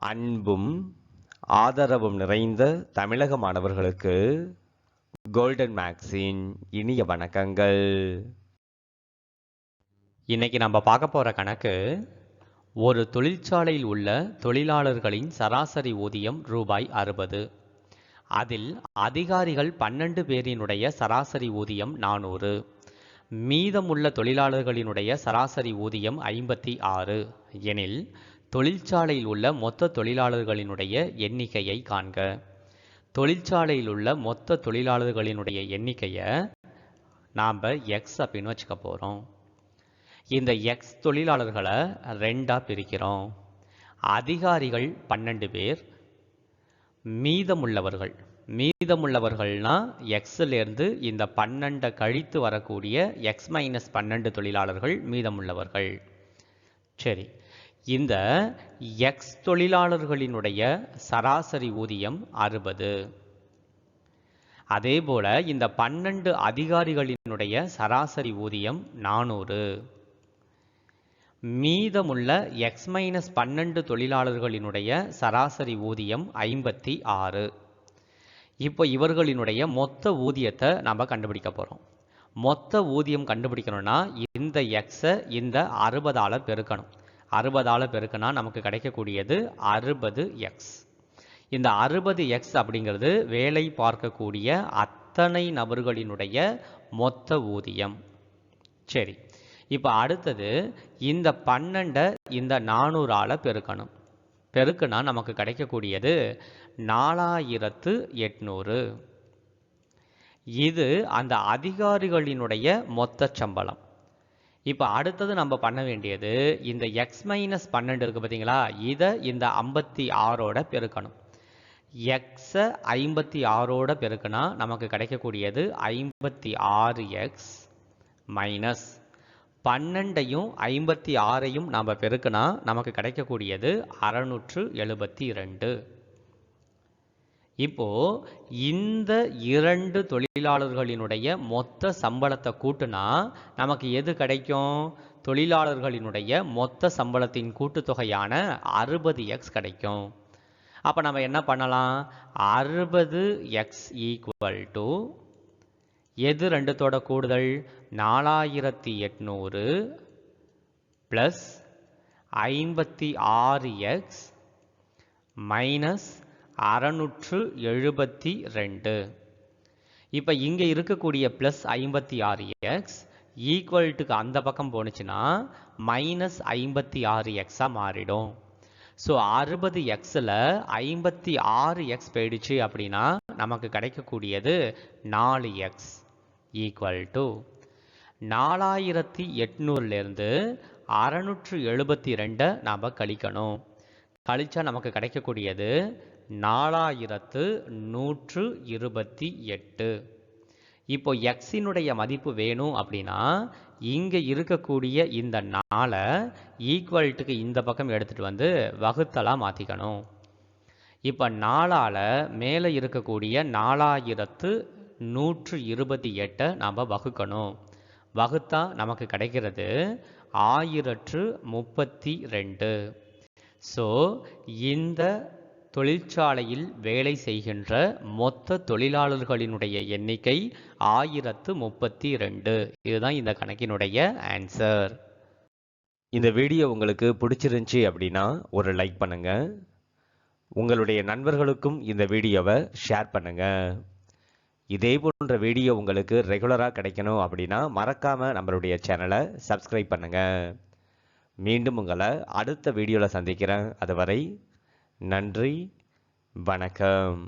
அன்பும் ஆதரவும் நிறைந்த தமிழக மாணவர்களுக்கு கோல்டன் மேக்ஸின் இனிய வணக்கங்கள். இன்னைக்கு நம்ம பார்க்க போற கணக்கு, ஒரு தொழிற்சாலையில் உள்ள தொழிலாளர்களின் சராசரி ஊதியம் ரூபாய் 60. அதில் அதிகாரிகள் 12 பேரினுடைய சராசரி ஊதியம் 400. மீதமுள்ள தொழிலாளர்களினுடைய சராசரி ஊதியம் 56 எனில் தொழிற்சாலையில் உள்ள மொத்த தொழிலாளர்களினுடைய எண்ணிக்கையை காண்க. தொழிற்சாலையில் உள்ள மொத்த தொழிலாளர்களினுடைய எண்ணிக்கையை நாம் எக்ஸ் அப்படின்னு வச்சுக்க போகிறோம். இந்த எக்ஸ் தொழிலாளர்களை 2ஆக பிரிக்கிறோம். அதிகாரிகள் 12 பேர், மீதமுள்ளவர்கள்னா எக்ஸிலேருந்து இந்த 12 கழித்து வரக்கூடிய எக்ஸ் மைனஸ் 12 தொழிலாளர்கள் மீதமுள்ளவர்கள். சரி, இந்த எக்ஸ் தொழிலாளர்களினுடைய சராசரி ஊதியம் 60. அதே போல இந்த 12 அதிகாரிகளினுடைய சராசரி ஊதியம் 400. மீதமுள்ள எக்ஸ் மைனஸ் 12 தொழிலாளர்களினுடைய சராசரி ஊதியம் 56. இப்போ இவர்களினுடைய மொத்த ஊதியத்தை நாம் கண்டுபிடிக்க போகிறோம். மொத்த ஊதியம் கண்டுபிடிக்கணும்னா இந்த எக்ஸை இந்த 60ஆல் பெருக்கணும். 60ஆல் பெருக்கினா நமக்கு கிடைக்கக்கூடியது 60x. இந்த 60x அப்படிங்கிறது வேலை பார்க்கக்கூடிய அத்தனை நபர்களினுடைய மொத்த ஊதியம். சரி, இப்போ அடுத்தது இந்த 12 இந்த 400ஆல் பெருக்கணும். பெருக்குனா நமக்கு கிடைக்கக்கூடியது 4800. இது அந்த அதிகாரிகளினுடைய மொத்த சம்பளம். இப்போ அடுத்தது நம்ம பண்ண வேண்டியது, இந்த எக்ஸ் மைனஸ் 12 இருக்குது பார்த்தீங்களா, இதை இந்த 56ஓட பெருக்கணும். எக்ஸை 56ஓட பெருக்கினா நமக்கு கிடைக்கக்கூடியது 56x மைனஸ் 12ஐயும் 56ஐயும் நாம் பெருக்கினா நமக்கு கிடைக்கக்கூடியது 672. இப்போ இந்த 2 தொழிலாளர்களினுடைய மொத்த சம்பளத்தை கூட்டுனா நமக்கு எது கிடைக்கும்? தொழிலாளர்களினுடைய மொத்த சம்பளத்தின் கூட்டுத்தொகையான 60x கிடைக்கும். அப்போ நம்ம என்ன பண்ணலாம்? 60x ஈக்குவல் டு எது ரெண்டுத்தோட கூடுதல்? 4800 ப்ளஸ் 56x மைனஸ் 672. இப்போ இங்கே இருக்கக்கூடிய ப்ளஸ் 56x ஈக்குவல்ட்டுக்கு அந்த பக்கம் போணுச்சுன்னா மைனஸ் 56xாக மாறிடும். ஸோ 60xில் 56x போயிடுச்சு அப்படின்னா நமக்கு கிடைக்கக்கூடியது 4x ஈக்குவல் டு 4800லேருந்து 672 நாம் கழிக்கணும். கழிச்சா நமக்கு கிடைக்கக்கூடியது 4128. இப்போ எக்ஸினுடைய மதிப்பு வேணும் அப்படின்னா இங்கே இருக்கக்கூடிய இந்த 4 ஈக்குவல்ட்டுக்கு இந்த பக்கம் எடுத்துகிட்டு வந்து வகுத்தலாக மாற்றிக்கணும். இப்போ 4ஆல் மேலே இருக்கக்கூடிய 4128 நாம் வகுக்கணும். வகுத்தா நமக்கு கிடைக்கிறது 1032. ஸோ இந்த தொழிற்சாலையில் வேலை செய்கின்ற மொத்த தொழிலாளர்களினுடைய எண்ணிக்கை 1032. இதுதான் இந்த கணக்கினுடைய ஆன்சர். இந்த வீடியோ உங்களுக்கு பிடிச்சிருந்துச்சி அப்படின்னா ஒரு லைக் பண்ணுங்க. உங்களுடைய நண்பர்களுக்கும் இந்த வீடியோவை ஷேர் பண்ணுங்க. இதே போன்ற வீடியோ உங்களுக்கு ரெகுலராக கிடைக்கணும் அப்படின்னா மறக்காம நம்மளுடைய சேனலை சப்ஸ்கிரைப் பண்ணுங்க. மீண்டும் உங்களை அடுத்த வீடியோவில் சந்திக்கிறேன். அதுவரை நன்றி, வணக்கம்.